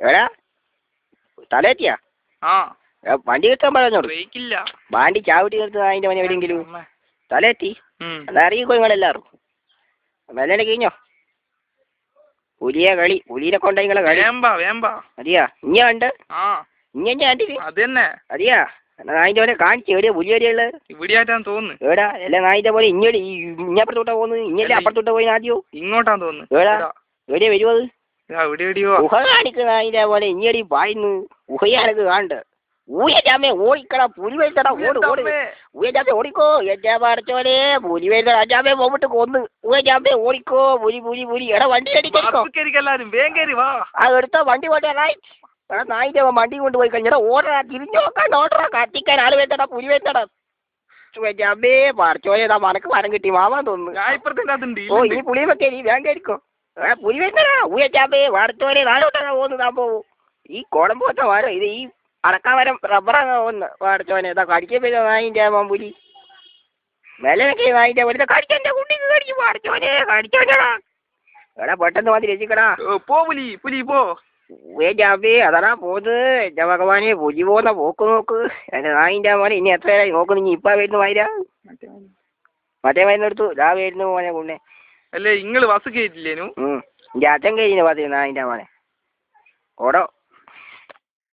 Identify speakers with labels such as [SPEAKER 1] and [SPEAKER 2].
[SPEAKER 1] എടാ തലേറ്റിയാ
[SPEAKER 2] ആ
[SPEAKER 1] വണ്ടി കിട്ടാൻ പറഞ്ഞോളൂ.
[SPEAKER 2] ബ്രേക്കില്ല.
[SPEAKER 1] വണ്ടി ചാവിട്ടി നിർത്തുക അതിന്റെ മനെ എവിടെയെങ്കിലും തലേറ്റി എന്നാ അറിയിക്കോ നിങ്ങളെല്ലാവരും. മെല്ലെ കഴിഞ്ഞോ പുലിയെ കളി പുലിനെ കൊണ്ട നിങ്ങളെ കളി അറിയാ ഇഞ്ഞ കണ്ട് ഇഞ്ഞ കണ്ടില്ലേ
[SPEAKER 2] അതന്നെ
[SPEAKER 1] അറിയാ നായിന്റെ പോലെ കാണിച്ചു എവിടെയാ പുലി എവിടെയുള്ളത്
[SPEAKER 2] ഇവിടെയായിട്ടാന്ന് തോന്നുന്നു.
[SPEAKER 1] എവിടാ എല്ലാം നായിന്റെ പോലെ ഇഞ്ഞടി ഇഞ്ഞപ്പുറത്തോട്ടാ പോകുന്നത് ഇഞ്ഞല്ലേ അപ്പുറത്തോട്ടാ പോയി ആദ്യോ
[SPEAKER 2] ഇങ്ങോട്ടാന്ന് തോന്നുന്നു.
[SPEAKER 1] എവിടാ എവിടെയാ വരുമോ അത്
[SPEAKER 2] എവിടെയോ
[SPEAKER 1] ഉഹ കാണിക്കുന്ന അതിന്റെ പോലെ ഇഞ്ഞടി പായുന്നു ഉഹയാനക്ക് കാണണ്ട് ഊയജാമേ ഓടിക്കടാ പുലി വരുത്തടാ ഓട് ഓട് ഊയജാമേ ഓടിക്കോ എജാ പറച്ചോനെ പുലി വരുന്ന അജാമേ പോയിട്ട് കൊന്ന് ഊയജാമേ ഓടിക്കോ പുലി പുലി പുലി എടാ വണ്ടി അടിക്കോ അത് എടുത്തോ വണ്ടി പോട്ടെ എടാ നായിന്റെ വണ്ടി കൊണ്ടുപോയി കഴിഞ്ഞാ ഓടറാ തിരിഞ്ഞു നോക്കാണ്ട് ഓടറാ കത്തിക്കാൻ ആള് വരുത്തടാ പുലി വരുത്തടാ ജാമേ പറച്ചോനെ മനക്ക് മരം കിട്ടി മാമാൻ തോന്നുന്നു. ഓ ഇനി പുളിയും വെക്കേ നീ വേഗം കയറിക്കോ പുലി വരുത്തടാ ഊയജാമേ പറച്ചോനെ നാളോട്ടാ പോകുന്നത് ആ പോവും ഈ കുളമ്പോത്ത മരം ഇത് ഈ അടക്കാൻ വരം റബ്ബറാണ് ഒന്ന് പഠിച്ചോനെ ഇതാ കടിക്കാൻ പറ്റുന്ന നായിൻ്റെ പുലി മെല്ലനൊക്കെ നായിൻ്റെ പോലെ കടിച്ചെൻ്റെ കുട്ടിക്ക് കടിച്ചു പഠിച്ചോനെ കടിച്ചോടാ എടാ പെട്ടെന്ന് മതി രസിക്കടാ
[SPEAKER 2] പോ പുലി പുലി പോ
[SPEAKER 1] ജാബേ അതാ പോത് എൻ്റെ ഭഗവാനെ പുലി പോകുന്ന പോക്ക് നോക്ക് എൻ്റെ നായിൻ്റെ മോനെ ഇനി എത്ര നേരമായി നോക്കുന്നു ഇനി ഇപ്പം വരുന്നു വായിരാ മറ്റേ മരുന്ന് എടുത്തു രാ വരുന്നു മോനെ കുണ്ണെ
[SPEAKER 2] അല്ലേ നിങ്ങൾ ബസ് കയറ്റില്ലേനു
[SPEAKER 1] എൻ്റെ അച്ഛൻ കഴിഞ്ഞു പതി നായിൻ്റെ മോനെ ഓടോ